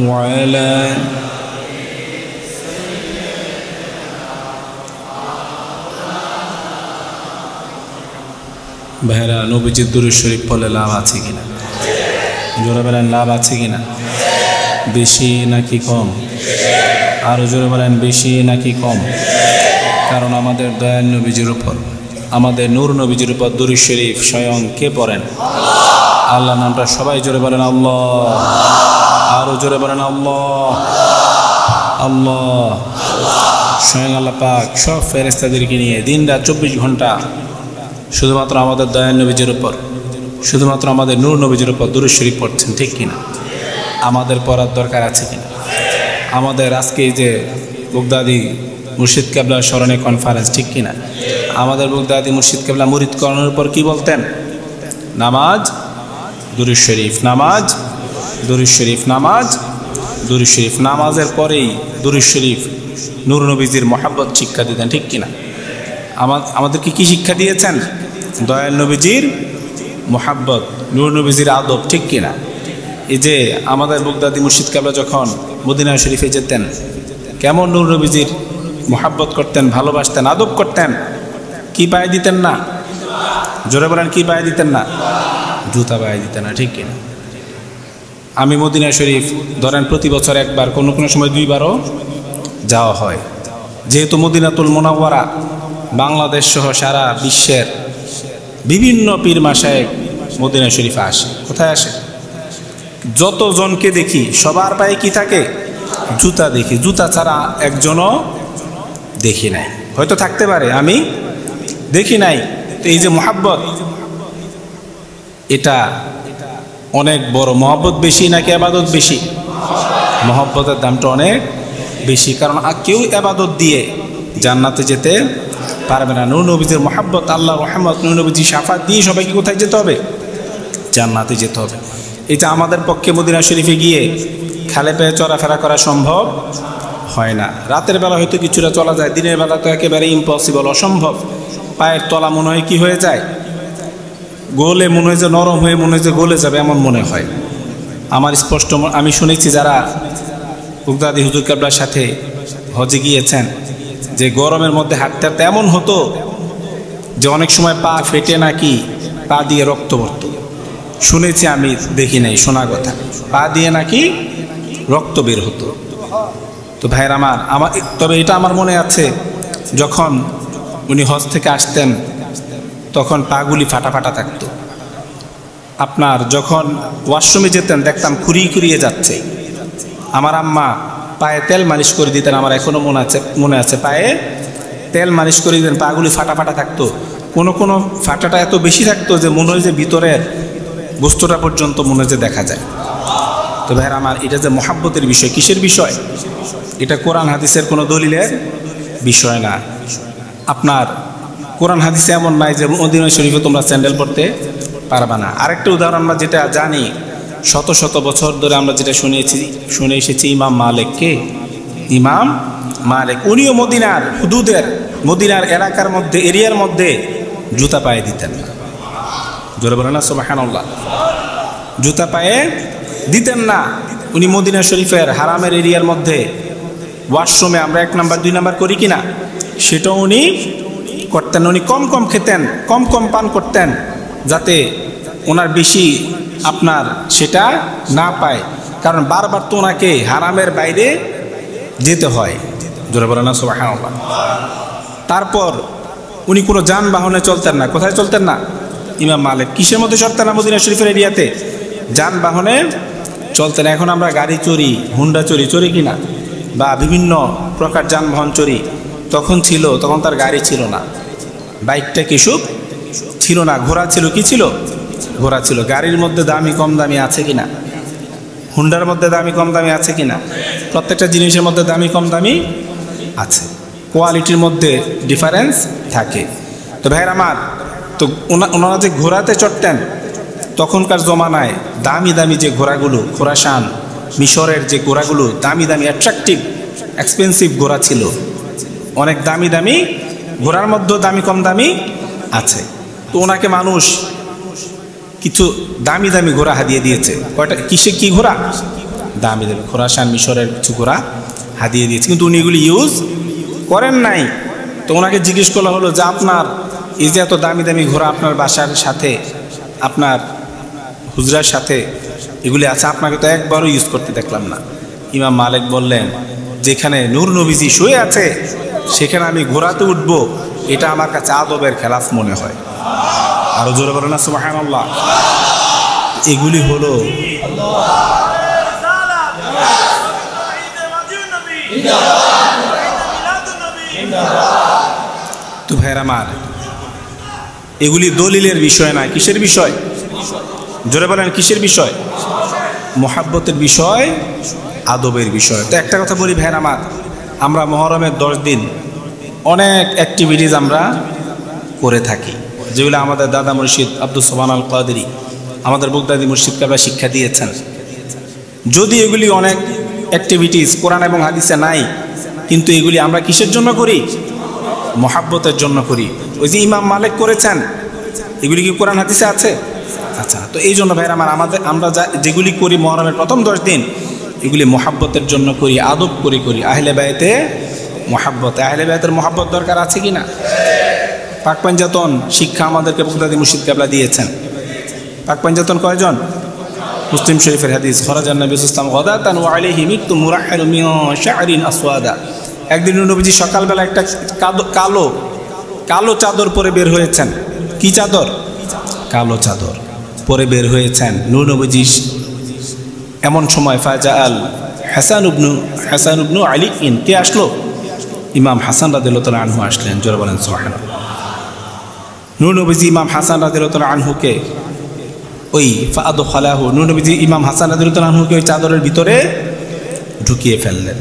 وعلى ভাইরা নবীজির দুরূদ শরীফ পড়লে লাভ আছে কিনা? জোরে বলেন, লাভ আছে কিনা? বেশি নাকি কম? আরো জোরে বলেন, বেশি নাকি কম? কারণ আমাদের দয়াল নবীজির উপর, আমাদের নূর নবীজির উপর দুরূদ শরীফ স্বয়ং কে পড়েন? আল্লাহ নামটা সবাই জোরে বলেন আল্লাহ। আরো জোরে বলেন আল্লাহ। আল্লাহ স্বয়ং আল্লাহ পাক সব ফেরেশতাদেরকে নিয়ে দিন রাত 24 ঘন্টা শুধুমাত্র আমাদের দয়াল নবীজির উপর, শুধুমাত্র আমাদের নূর নবীজির উপর দুরূদ শরীফ পড়ছেন, ঠিক কিনা? আমাদের পড়ার দরকার আছে কিনা? আমাদের আজকে যে বাগদাদি মুর্শিদ কেবলার স্মরণে কনফারেন্স, ঠিক কিনা? আমাদের বাগদাদি মুর্শিদ কেবলা মুরিদ করণের উপর কি বলতেন? নামাজ দুরূদ শরীফ, নামাজ দুরূদ শরীফ, নামাজ দুরূদ শরীফ। নামাজের পরেই দুরূদ শরীফ নূর নবীজির মহব্বত শিক্ষা দিতেন, ঠিক কিনা? আমাদেরকে কি শিক্ষা দিয়েছেন? দয়াল নবীজির মহব্বত, নূর নবীজির আদব, ঠিক কিনা? এই যে আমাদের বাগদাদি মুর্শিদ কেবলা যখন মদিনা শরীফে যেতেন, কেমন নূর নবীজির মহব্বত করতেন, ভালোবাসতেন, আদব করতেন। কি পায়ে দিতেন না? জোরে বলেন, কি পায়ে দিতেন না? জুতা পায়ে দিতেন না, ঠিক কিনা? আমি মদিনা শরীফ ধরেন প্রতি বছর একবার, কোনো কোনো সময় 2 বারও যাওয়া হয়। যেহেতু মদিনাতুল মুনাওয়ারা বাংলাদেশ সহ সারা বিশ্বের বিভিন্ন পীর মাশায়েখ মদিনা শরীফে আসে। কোথায় আসে? যতজনকে দেখি সবার পায়ে কি থাকে? জুতা দেখি। জুতা ছাড়া একজনও দেখি নাই, হয়তো থাকতে পারে, আমি দেখি নাই। তো এই যে মহব্বত, এটা অনেক বড়। মহব্বত বেশি নাকি ইবাদত বেশি? মহব্বতের দামটা অনেক বেশি, কারণ কেউ ইবাদত দিয়ে জান্নাতে যেতে পারবে না। নূর নবীজির মহব্বত, আল্লাহ রহমত, নূর নবীজির শাফাত দিয়ে সবাইকে কোথায় যেতে হবে? জান্নাতে যেতে হবে। এটা আমাদের পক্ষে মদিনা শরীফে গিয়ে খালে পেয়ে চলাফেরা করা সম্ভব হয় না। রাতের বেলা হয়তো কিছুটা চলা যায়, দিনের বেলা তো একেবারে ইম্পসিবল, অসম্ভব। পায়ের তলা মনে হয় কি হয়ে যায়? গোলে মনে হয় যে নরম হয়ে মনে হয় যে গলে যাবে, এমন মনে হয় আমার স্পষ্ট। আমি শুনেছি যারা বাগদাদি হুজুর কেবলার সাথে হজে গিয়েছেন, যে গরমের মধ্যে হাঁটতে হাঁটতে এমন হতো যে অনেক সময় পা ফেটে নাকি পা দিয়ে রক্ত পড়ত। শুনেছি, আমি দেখি নাই, শোনা কথা। পা দিয়ে নাকি রক্ত বের হতো। তো ভাইয়ের আমার, তবে এটা আমার মনে আছে, যখন উনি হজ থেকে আসতেন তখন পাগুলি ফাটা ফাটা থাকতো। আপনার যখন ওয়াশরুমে যেতেন দেখতাম খুঁড়িয়ে যাচ্ছে। আমার আম্মা পায়ে তেল মালিশ করে দিতেন, আমার এখনো মনে আছে পায়ে তেল মালিশ করে দিতেন, পাগুলি ফাটা ফাটা থাকতো। কোনো কোনো ফাটাটা এত বেশি থাকতো যে মনে হয় যে ভিতরের গোস্তটা পর্যন্ত মনে হয় যে দেখা যায়। তো ভাইয়ের আমার, এটা যে মহব্বতের বিষয়, কিসের বিষয়? এটা কোরআন হাদিসের কোনো দলিলের বিষয় না। আপনার কোরআন হাদিসে এমন নাই যে মদিনা শরীফে তোমরা স্যান্ডেল পরতে পারবা না। আরেকটা উদাহরণ আমরা যেটা জানি, শত শত বছর ধরে আমরা যেটা শুনে এসেছি, ইমাম মালিক। কে? ইমাম মালিক। উনিও মদিনার হুদুদের, মদিনার এলাকার মধ্যে, এরিয়ার মধ্যে জুতা পায়ে দিতেন। জোরে বলেন না সুবহানাল্লাহ। জুতা পায়ে দিতেন না। উনি মদিনা শরীফের হারামের এরিয়ার মধ্যে ওয়াশরুমে আমরা 1 নাম্বার 2 নাম্বার করি কিনা, সেটাও উনি করতেন। উনি কম কম খেতেন, কম কম পান করতেন, যাতে ওনার বেশি আপনার সেটা না পায়। কারণ বারবার তো ওনাকে হারামের বাইরে যেতে হয়। জোরে বলেন না সুবহানাল্লাহ। তারপর উনি কোনো যানবাহনে চলতেন না। কোথায় চলতেন না? ইমাম মালিক কিসের মধ্যে চলতেন না? মদিনা শরীফের এরিয়াতে যানবাহনে চলতেন। এখন আমরা গাড়ি চড়ি, হুন্ডা চড়ি কিনা, বা বিভিন্ন প্রকার যানবাহন চড়ি। তখন ছিল, তখন তার গাড়ি ছিল না, বাইকটা কিছু ছিল না, ঘোড়া ছিল। কি ছিল? ঘোড়া ছিল। গাড়ির মধ্যে দামি কম দামি আছে কিনা? হুন্ডার মধ্যে দামি কম দামি আছে কিনা? প্রত্যেকটা জিনিসের মধ্যে দামি কম দামি আছে, কোয়ালিটির মধ্যে ডিফারেন্স থাকে। তো ভাইয়ের আমার, তো ওনারা যে ঘোড়াতে চড়তেন, তখনকার জমানায় দামি দামি যে ঘোড়াগুলো, খোরাসান মিশরের যে ঘোড়াগুলো দামি দামি অ্যাট্রাকটিভ এক্সপেন্সিভ ঘোড়া ছিল, অনেক দামি দামি ঘোড়ার মধ্যেও দামি কম দামি আছে। তো ওনাকে মানুষ কিছু দামি দামি ঘোড়া হাদিয়ে দিয়েছে। কয়টা? কিসে কি ঘোড়া? দামি দামি খোরাসান মিশরের কিছু ঘোড়া হাদিয়ে দিয়েছে, কিন্তু উনি এগুলি ইউজ করেন নাই। তো ওনাকে জিজ্ঞেস করা হলো যে আপনার এই যে এত দামি দামি ঘোড়া আপনার বাসার সাথে, আপনার হুজরার সাথে এগুলি আছে, আপনাকে তো একবারও ইউজ করতে দেখলাম না। ইমাম মালিক বললেন, যেখানে নূর নবীজি শুয়ে আছে সেখানে আমি ঘোড়াতে উঠবো, এটা আমার কাছে আদবের খেলাফ মনে হয়। আরো জোরে বলো না সুবহানাল্লাহ। এগুলি হলো তো ভাইরা আমার, এগুলি দলিলের বিষয় নয়। কিসের বিষয়? জোরে বলেন কিসের বিষয়? মোহাব্বতের বিষয়, আদবের বিষয়। তো একটা কথা বলি ভাইরা আমার, আমরা মহরমের 10 দিন অনেক অ্যাক্টিভিটিস আমরা করে থাকি, যেগুলো আমাদের দাদা মুর্শিদ আব্দুল সোবহান আল কাদেরী, আমাদের বগদাদি মুর্শিদ কাবলা শিক্ষা দিয়েছেন। যদি এগুলি অনেক অ্যাক্টিভিটিস কোরআন এবং হাদিসে নাই, কিন্তু এগুলি আমরা কিসের জন্য করি? মোহাব্বতের জন্য করি। ওই যে ইমাম মালিক করেছেন, এগুলি কি কোরআন হাদিসে আছে? আচ্ছা, তো এই জন্য ভাইরা আমার, আমরা যেগুলি করি মহরমের প্রথম 10 দিন, এগুলি মোহাব্বতের জন্য করি, আদব করি। আহলে বায়তে মোহাব্বত, আহলে বায়তের মোহাব্বত দরকার আছে কি না? পাক পাঞ্জাতন শিক্ষা আমাদেরকে বগদাদি মুর্শিদ কাবলা দিয়েছেন। পাক পাঞ্জাতন কয়জন? মুসলিম শরীফের হাদিস, খরাজান নবী সাল্লাল্লাহু আলাইহি ওয়াসাল্লাম ওয়া আলাইহি মিতু মুরাহহিলু মিন শা'রিন আসওয়াদা। একদিন নবীজি সকালবেলা একটা কালো চাদর পরে বের হয়েছেন। কি চাদর? কালো চাদর পরে বের হয়েছেন নূর নবীজি। এমন সময় ফাজাআল হাসান ইবনু আলী কে আসলো? ইমাম হাসান রাদিয়াল্লাহু তাআলা আনহু আসলেন। জোরে বলেন সুবহানাল্লাহ। নূর নবীজি ইমাম হাসান রাদিয়াল্লাহু তাআলা আনহুকে ওই ফাআদখালাহু, নূর নবীজি ইমাম হাসান রাদিয়াল্লাহু তাআলা আনহুকে ওই চাদরের ভিতরে ঢুকিয়ে ফেললেন।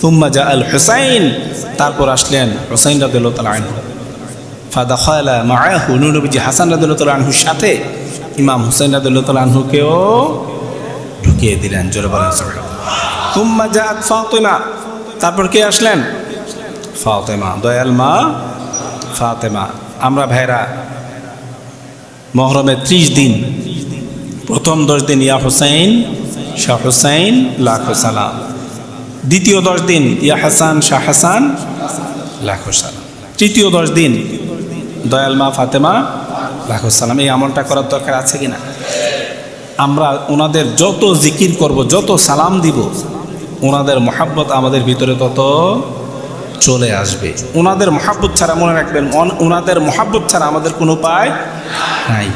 সুম্মা জাআল হুসাইন, তারপর আসলেন হুসাইন রাদিয়াল্লাহু তাআলা আনহু। ফাদাখালা মাআহু, নূর নবীজি হাসান রাদিয়াল্লাহু তাআলা আনহুর সাথে ইমাম হুসাইন রাদিয়াল্লাহু তাআলা আনহুকেও ঢুকিয়ে দিলেন। জোরে বলেন সুবহানাল্লাহ। সুম্মা জাআত ফাতিমা, তারপর কে আসলেন? ফাতিমা, দয়াল মা ফাতিমা। আমরা ভাইরা মহরমের 30 দিন, প্রথম 10 দিন ইয়া হুসাইন শাহ হুসাইন লাখো সালাম, দ্বিতীয় 10 দিন ইয়া হাসান শাহ হাসান লাখো সালাম, তৃতীয় 10 দিন দয়াল মা ফাতেমা লাখো সালাম। এই আমলটা করার দরকার আছে কিনা? আমরা ওনাদের যত জিকির করব, যত সালাম দিব, ওনাদের মোহাব্বত আমাদের ভিতরে তত চলে আসবে। ওনাদের মোহাব্বত ছাড়া, মনে রাখবেন, ওনাদের মোহাব্বত ছাড়া আমাদের কোনো উপায় নাই।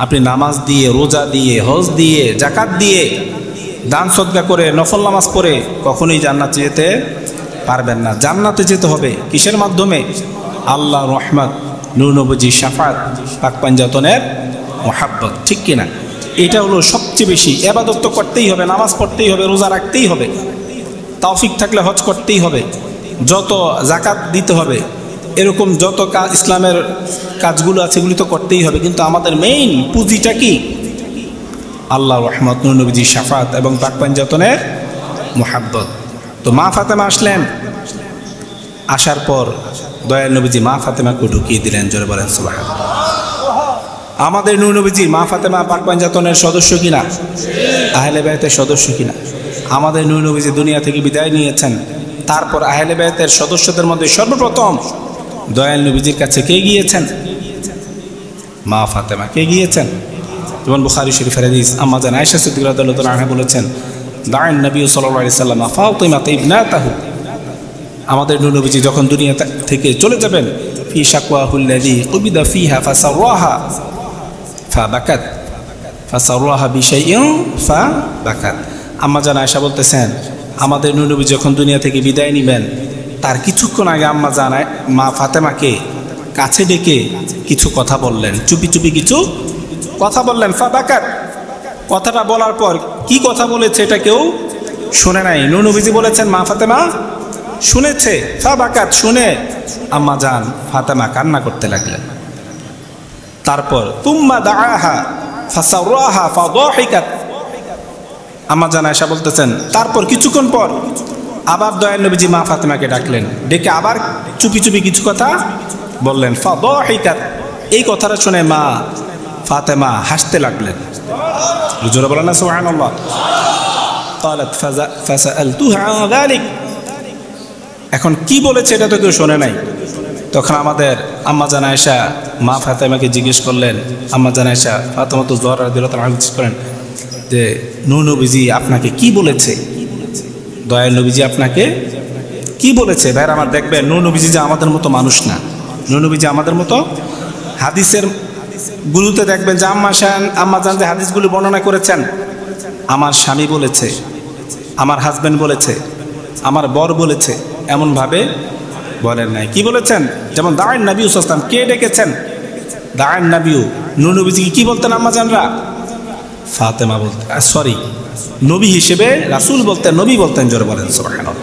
আপনি নামাজ দিয়ে, রোজা দিয়ে, হজ দিয়ে, জাকাত দিয়ে, দান সদকা করে, নফল নামাজ পড়ে কখনোই জান্নাতে যেতে পারবেন না। জান্নাতে যেতে হবে কিসের মাধ্যমে? আল্লাহ রহমত, নূর নবীজির শাফাত, পাক পাঞ্জাতনের মোহাব্বত, ঠিক কিনা? এটা হলো সবচেয়ে বেশি। ইবাদত তো করতেই হবে, নামাজ পড়তেই হবে, রোজা রাখতেই হবে, তৌফিক থাকলে হজ করতেই হবে, যত জাকাত দিতে হবে, এরকম যত ইসলামের কাজগুলো আছে এগুলি তো করতেই হবে। কিন্তু আমাদের মেইন পুঁজিটা কি? আল্লাহ রহমত, নূর নবীজির শাফাত এবং পাক পাঞ্জাতনের মোহাব্বত। তো মা ফাতেমা আসলেন। আসার পর দয়াল নবীজি মা ফাতেমাকে ঢুকিয়ে দিলেন। জোরে বলেন সুবহানাল্লাহ। আমাদের নূর নবীজি মা ফাতেমা পাক পাঞ্জাতনের সদস্য কিনা? আহলে বায়তের সদস্য কিনা? আমাদের নূর নবীজি দুনিয়া থেকে বিদায় নিয়েছেন, তারপর আহলে বায়তের সদস্যদের মধ্যে সর্বপ্রথম দয়াল নবীজির কাছে কে গিয়েছেন? মা ফাতেমা। কে গিয়েছেন? যেমন বুখারী শরীফের হাদিস, আম্মা জান আয়েশা সিদ্দিকা রাদিয়াল্লাহু তাআলা আনহা বলেছেন, দাআন নবী সাল্লাল্লাহু আলাইহি ওয়াসাল্লাম ফাতিমা ইবনাতাহু। আমাদের নূর নবীজি যখন দুনিয়া থেকে চলে যাবেন, ফি শাকওয়াহুল্লাযী কুবিদা ফিহা ফাসাররাহা ফাবাকাত ফাসাররাহা বিশাইইন ফাবাকাত। আম্মা জান আয়েশা বলতেছেন, আমাদের নূর নবী যখন দুনিয়া থেকে বিদায় নেবেন, তার কিছুক্ষণ আগে আম্মা জান মা ফাতেমাকে কাছে ডেকে কিছু কথা বললেন, চুপি চুপি কিছু কথা বললেন। ফাবাকাত, কথাটা বলার পর কি কথা বলেছে এটা কেউ শুনে নাই। নূর নবীজি বলেছেন মা ফাতেমা শুনেছে। ফাবাকাত, শুনে আম্মা জান ফাতেমা কান্না করতে লাগলেন। তারপর তুম্মা দাআহা ফাসাররাহা ফাদাহিকাত। আম্মা জান আয়েশা বলতেছেন, তারপর কিছুক্ষণ পর আবার দয়াল নবীজি মা ফাতেমাকে ডাকলেন, ডেকে আবার চুপি চুপি কিছু কথা বললেন। ফাদাহিকাত, এই কথাটা শুনে মা ফাতেমা হাসতে লাগলেন। জোরে বলেন না সুবহানাল্লাহ। قالت فسألتها عن ذلك। এখন কি বলেছে এটা তো কেউ শোনে নাই। তখন আমাদের আম্মা জান আয়েশা মা ফাতেমাকে জিজ্ঞেস করলেন, আম্মা জান আয়েশা ফাতেমাতুজ জোহরা রাদিয়াল্লাহু তাআলা জিজ্ঞেস করেন যে নূর নবীজি আপনাকে কি বলেছে, দয়াল নবীজি আপনাকে কি বলেছে? ভাইরা আমার দেখবেন নূর নবীজি যে আমাদের মতো মানুষ না, নূর নবীজি আমাদের মতো হাদিসের গুলোতে দেখবেন যে আম্মা জান যে হাদিসগুলো বর্ণনা করেছেন, আমার স্বামী বলেছে, আমার হাজবেন্ড বলেছে, আমার বর বলেছে, এমনভাবে বলেন নাই। কি বলেছেন? যেমন দাঁড়ান নবী সাল্লাল্লাহু কে ডেকেছেন? দাঁড়ান নবী নূর নবীজিকে কি বলতেন আম্মা জানরা? ফাতেমা বলতেন, সরি নবী হিসেবে রাসূল বলতেন, নবী বলতেন, জোরে বলেন সুবহানাল্লাহ।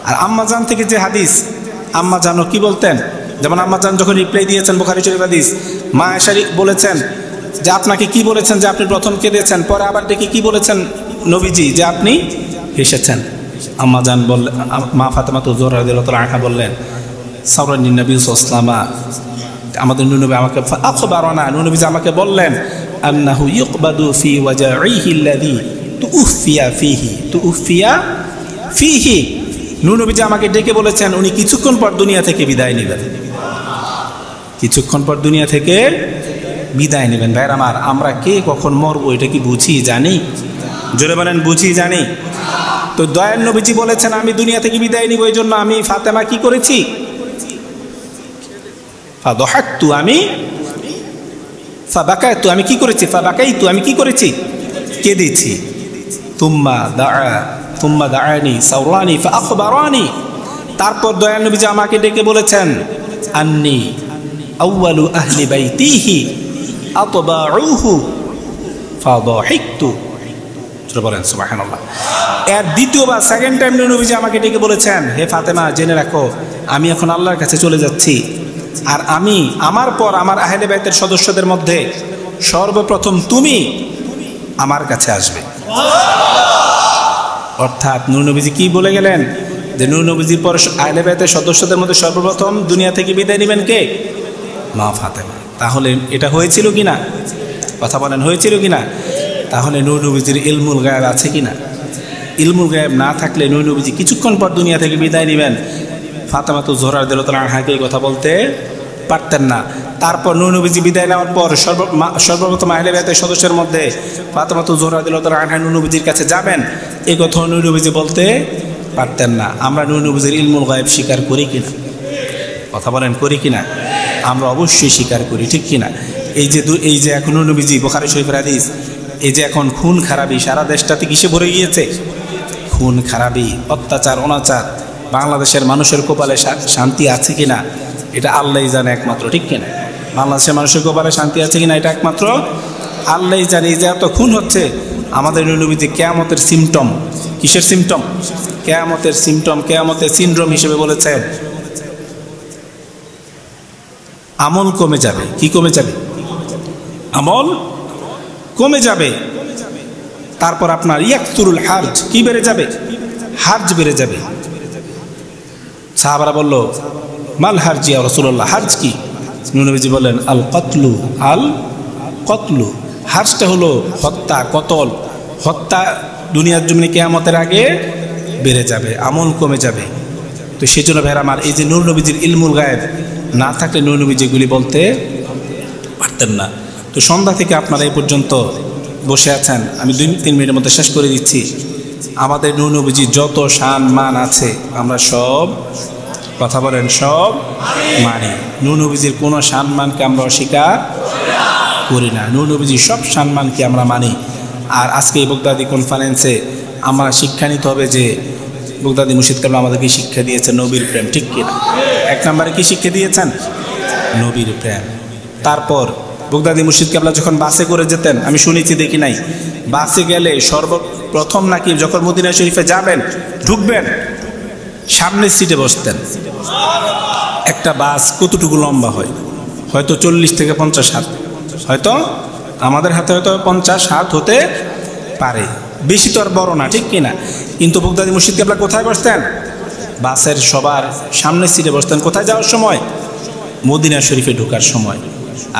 আর আম্মা জান থেকে যে হাদিস আম্মা জানও কি বলতেন? যেমন আম্মা জান যখন রিপ্লাই দিয়েছেন বুখারী শরীফ হাদিস, মা আয়েশা বলেছেন যে আপনাকে কি বলেছেন যে আপনি প্রথম কেঁদেছেন, পরে আবার ডেকে কি বলেছেন নবীজি যে আপনি হেসেছেন। আম্মা জান বললেন, মা ফাতেমাতুজ জোহরা রাদিয়াল্লাহু তাআলা আনহা বললেন সাওরানি নবী সাল্লাল্লাহু আলাইহি আমাদের নূর নবী আমাকে আখবারানা, নূর নবী আমাকে বললেন আন্নাহু ইউকবাদু ফি ওয়াজাইহি আল্লাযী তুউফিয়া ফিহি। নূর নবী আমাকে ডেকে বলেছেন উনি কিছুক্ষণ পর দুনিয়া থেকে বিদায় নেবেন, কিছুক্ষণ পর দুনিয়া থেকে বিদায় নেবেন। ভাইরা আমার, আমরা কে কখন মরবো এটা কি বুঝি জানি? জোরে বলেন বুঝি জানি? তো দয়াল নবীজি বলেছেন আমি দুনিয়া থেকে বিদায় নিব, এই জন্য আমি ফাতেমা কি করেছি? ফাদাহাকতু, আমি ফাবাকাতু, আমি কি করেছি? ফাবাকাইতু, আমি কি করেছি? কেঁদেছি। তুম্মা দাআনি সাওরানি ফাআখবারানি, তারপর দয়াল নবীজি আমাকে ডেকে বলেছেন আন্নি আউয়ালু আহলি বাইতিহি আতবাউহু ফাদাহিকতু। বলেন সুবহানাল্লাহ। এর দ্বিতীয়বার সেকেন্ড টাইম নবীজি আমাকে ডেকে বলেছেন হে ফাতেমা জেনে রাখো আমি এখন আল্লাহর কাছে চলে যাচ্ছি, আর আমি আমার পর আমার আহলে বাইতের সদস্যদের মধ্যে সর্বপ্রথম তুমি আমার কাছে আসবে। অর্থাৎ নূর নবীজি কি বলে গেলেন যে নূর নবীজির পর আহলে বাইতের সদস্যদের মধ্যে সর্বপ্রথম দুনিয়া থেকে বিদায় নেবেন কে? মা ফাতেমা। তাহলে এটা হয়েছিল কিনা? কথা বলেন হয়েছিল কিনা? তাহলে নূর নবীজির ইলমুল গায়েব আছে কিনা? ইলমুল গায়েব না থাকলে নূর নবীজি কিছুক্ষণ পর দুনিয়া থেকে বিদায় নেবেন, ফাতেমাতুজ জোহরা রাদিয়াল্লাহু তাআলা আনহাকে এই কথা বলতে পারতেন না। তারপর নূর নবীজি বিদায় নেওয়ার পর সর্বপ্রথম আহলে বাইতের সদস্যের মধ্যে ফাতেমাতুজ জোহরা রাদিয়াল্লাহু তাআলা আনহা নূর নবীজির কাছে যাবেন, এই কথা নূর নবীজি বলতে পারতেন না। আমরা নূর নবীজির ইলমুল গায়েব স্বীকার করি কিনা? কথা বলেন করি কিনা? আমরা অবশ্যই স্বীকার করি, ঠিক কিনা? এই যে এখন নূর নবীজি বুখারী শরীফের হাদিস, এই যে এখন খুন খারাপি সারা দেশটাতে কিসে ভরে গিয়েছে? খুন খারাপি, অত্যাচার, অনাচার। বাংলাদেশের মানুষের কপালে শান্তি আছে কিনা এটা আল্লাহই জানে একমাত্র, ঠিক কিনা? বাংলাদেশের মানুষের কপালে শান্তি আছে কিনা এটা একমাত্র আল্লাহই জানে। যে এত খুন হচ্ছে, আমাদের নবীজি কিয়ামতের সিমটম, কিসের সিমটম? কিয়ামতের সিমটম, কিয়ামতের সিনড্রোম হিসেবে বলেছেন আমল কমে যাবে। কি কমে যাবে? আমল কমে যাবে। তারপর আপনার ইয়াকতুরুল হার্জ, কি বেড়ে যাবে? হার্জ বেড়ে যাবে। সাহাবারা বলল মাল হার্জ ইয়া রাসূলুল্লাহ, হার্জ কি? নবীজি বলেন আল কতলু, আল কতলু। হার্জটা হলো হত্যা, কতল। হত্যা দুনিয়ার জমিনে কিয়ামতের আগে বেড়ে যাবে, আমল কমে যাবে। তো সেই জন্য ভাইরা আমার, এই যে নূর নবীজির ইলমুল গায়েব না থাকলে নূর নবী যেগুলি বলতে পারতেন না। তো সন্ধ্যা থেকে আপনারা এই পর্যন্ত বসে আছেন, আমি 2-3 মিনিটের মধ্যে শেষ করে দিচ্ছি। আমাদের নূর নবীজির যত শান মান আছে আমরা সব, কথা বলেন, সব মানি। নূর নবীজির কোনো শান মানকে আমরা অস্বীকার করি না। নূর নবীজির সব শান মানকে আমরা মানি। আর আজকে এই বগদাদি কনফারেন্সে আমরা শিক্ষা নিতে হবে যে বগদাদি মুর্শিদ কেবলা আমাদেরকে শিক্ষা দিয়েছেন নবীর প্রেম, ঠিক কিনা? 1 নম্বরে কি শিক্ষা দিয়েছেন? নবীর প্রেম। তারপর বগদাদি মুর্শিদ কেবলা যখন বাসে করে যেতেন, আমি শুনেছি দেখি নাই, বাসে গেলে সর্বপ্রথম নাকি যখন মদিনা শরীফে যাবেন, ঢুকবেন, সামনের সিটে বসতেন। একটা বাস কতটুকু লম্বা হয়? হয়তো 40 থেকে 50 হাত, হয়তো আমাদের হাতে হয়তো 50 হাত হতে পারে, বেশি তো আর বড় না, ঠিক কিনা? কিন্তু বগদাদি মুর্শিদ কেবলা কোথায় বসতেন? বাসের সবার সামনের সিটে বসতেন। কোথায় যাওয়ার সময়? মদিনা শরীফে ঢোকার সময়।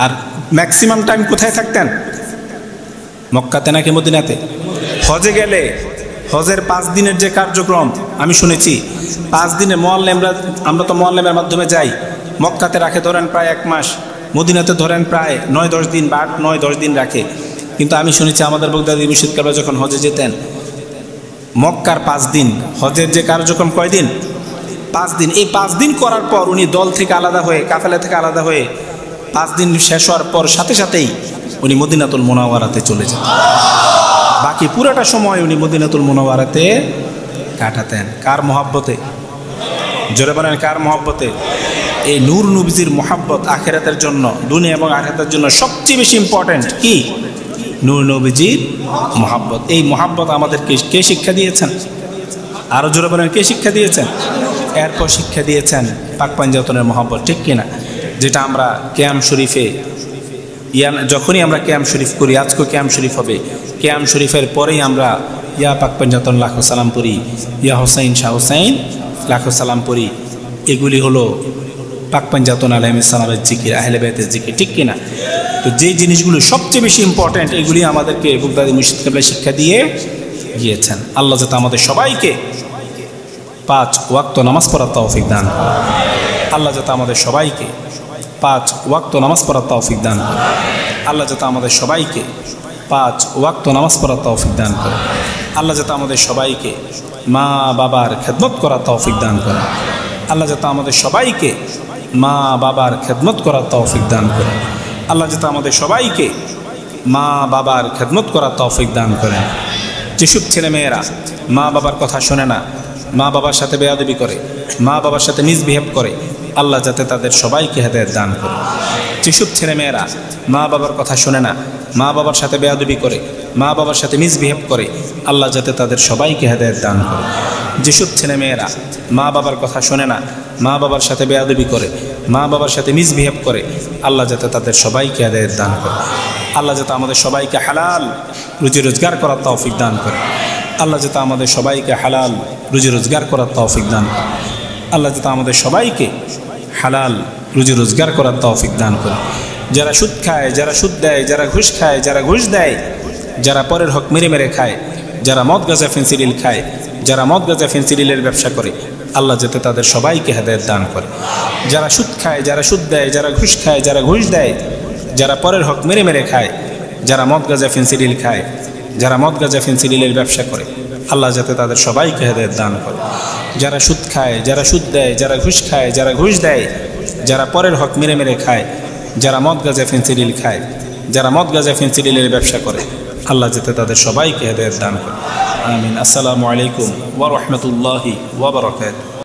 আর ম্যাক্সিমাম টাইম কোথায় থাকতেন? মক্কাতে নাকি মদিনাতে? হজে গেলে হজের 5 দিনের যে কার্যক্রম আমি শুনেছি, 5 দিনের মোয়াল্লেম, আমরা তো মোয়াল্লেমের মাধ্যমে যাই। মক্কাতে রাখে ধরেন প্রায় 1 মাস, মদিনাতে ধরেন প্রায় 9-10 দিন বা 8-9-10 দিন রাখে। কিন্তু আমি শুনেছি আমাদের বগদাদি মুর্শিদ কাবলা যখন হজে যেতেন, মক্কার 5 দিন, হজের যে কার্যক্রম কয় দিন? 5 দিন। এই 5 দিন করার পর উনি দল থেকে আলাদা হয়ে, কাফেলা থেকে আলাদা হয়ে 5 দিন শেষ হওয়ার পর সাথে সাথেই উনি মদিনাতুল মুনাওয়ারাতে চলে যেতেন। বাকি পুরোটা সময় উনি মদিনাতুল মুনাওয়ারাতে কাটাতেন। কার মহব্বতে? জোরে বলেন, কার মহব্বতে? এই নূর নবীজির মহব্বত আখিরাতের জন্য, দুনিয়া এবং আখিরাতের জন্য সবচেয়ে বেশি ইম্পর্টেন্ট। কি? নূর নবীজির মহব্বত। এই মহব্বত আমাদেরকে কে শিক্ষা দিয়েছেন? আরো জোরে বলেন, কে শিক্ষা দিয়েছেন? এরপর শিক্ষা দিয়েছেন পাক পাঞ্জাতনের মহব্বত, ঠিক কিনা? যেটা আমরা কিয়াম শরীফে, যখনই আমরা কিয়াম শরীফ করি, আজকে কিয়াম শরীফ হবে, কিয়াম শরীফের পরেই আমরা ইয়া পাক পাঞ্জাতন লাখো সালাম পড়ি, ইয়া হোসাইন শাহ হোসাইন লাখো সালাম পড়ি। এগুলি হলো পাক পাঞ্জাতন আলাইহিস সালামের জিকির, আহলে বাইতের জিকির, ঠিক কিনা? তো যে জিনিসগুলো সবচেয়ে বেশি ইম্পর্ট্যান্ট, এগুলি আমাদেরকে বগদাদি মুর্শিদ কাবলা শিক্ষা দিয়ে গিয়েছেন। আল্লাহ যাতে আমাদের সবাইকে 5 ওয়াক্ত নামাজ পড়ার তৌফিক দান করেন। আল্লাহ যাতে আমাদের সবাইকে 5 ওয়াক্ত নামাজ পড়ার তৌফিক দান করেন। আল্লাহ যাতে আমাদের সবাইকে 5 ওয়াক্ত নামাজ পড়ার তৌফিক দান করেন। আল্লাহ যাতে আমাদের সবাইকে মা বাবার খেদমত করার তৌফিক দান করেন। আল্লাহ যাতে আমাদের সবাইকে মা বাবার খেদমত করার তৌফিক দান করেন। আল্লাহ যাতে আমাদের সবাইকে মা বাবার খেদমত করার তৌফিক দান করেন। যেসব ছেলেমেয়েরা মা বাবার কথা শোনে না, মা বাবার সাথে বেয়াদবি করে, মা বাবার সাথে মিসবিহেভ করে, আল্লাহ যাতে তাদের সবাইকে হেদায়েত দান করে। যেসব ছেলেমেয়েরা মা বাবার কথা শোনে না, মা বাবার সাথে বেয়াদবি করে, মা বাবার সাথে মিসবিহেভ করে, আল্লাহ যাতে তাদের সবাইকে হেদায়েত দান করে। যেসব ছেলেমেয়েরা মা বাবার কথা শোনে না, মা বাবার সাথে বেয়াদবি করে, মা বাবার সাথে মিসবিহেভ করে, আল্লাহ যাতে তাদের সবাইকে হেদায়েত দান করে। আল্লাহ যাতে আমাদের সবাইকে হালাল রুজি রোজগার করার তৌফিক দান করে। আল্লাহ যাতে আমাদের সবাইকে হালাল রুজি রোজগার করার তৌফিক দান করে। আল্লাহ যাতে আমাদের সবাইকে হালাল রুজি রোজগার করার তৌফিক দান করে। যারা সুদ খায়, যারা সুদ দেয়, যারা ঘুষ খায়, যারা ঘুষ দেয়, যারা পরের হক মেরে মেরে খায়, যারা মদ গাঁজা ফেন্সিডিল খায়, যারা মদ গাঁজা ফেন্সিডিলের ব্যবসা করে, আল্লাহ যাতে তাদের সবাইকে হেদায়েত দান করে। যারা সুদ খায়, যারা সুদ দেয়, যারা ঘুষ খায়, যারা ঘুষ দেয়, যারা পরের হক মেরে মেরে খায়, যারা মদ গাঁজা ফেন্সিডিল খায়, যারা মদ গাঁজা ফেন্সিডিলের ব্যবসা করে, আল্লাহ যাতে তাদের সবাইকে হেদায়েত দান করে। যারা সুদ খায়, যারা সুদ দেয়, যারা ঘুষ খায়, যারা ঘুষ দেয়, যারা পরের হক মেরে মেরে খায়, যারা মদ গাঁজা ফেন্সিডিল খায়, যারা মদ গাঁজা ফেন্সিডিলের ব্যবসা করে, আল্লাহ যাতে তাদের সবাইকে হেদায়েত দান করে। আমিন। আসসালামু আলাইকুম ওয়া রাহমাতুল্লাহি ওয়া বারাকাতুহু।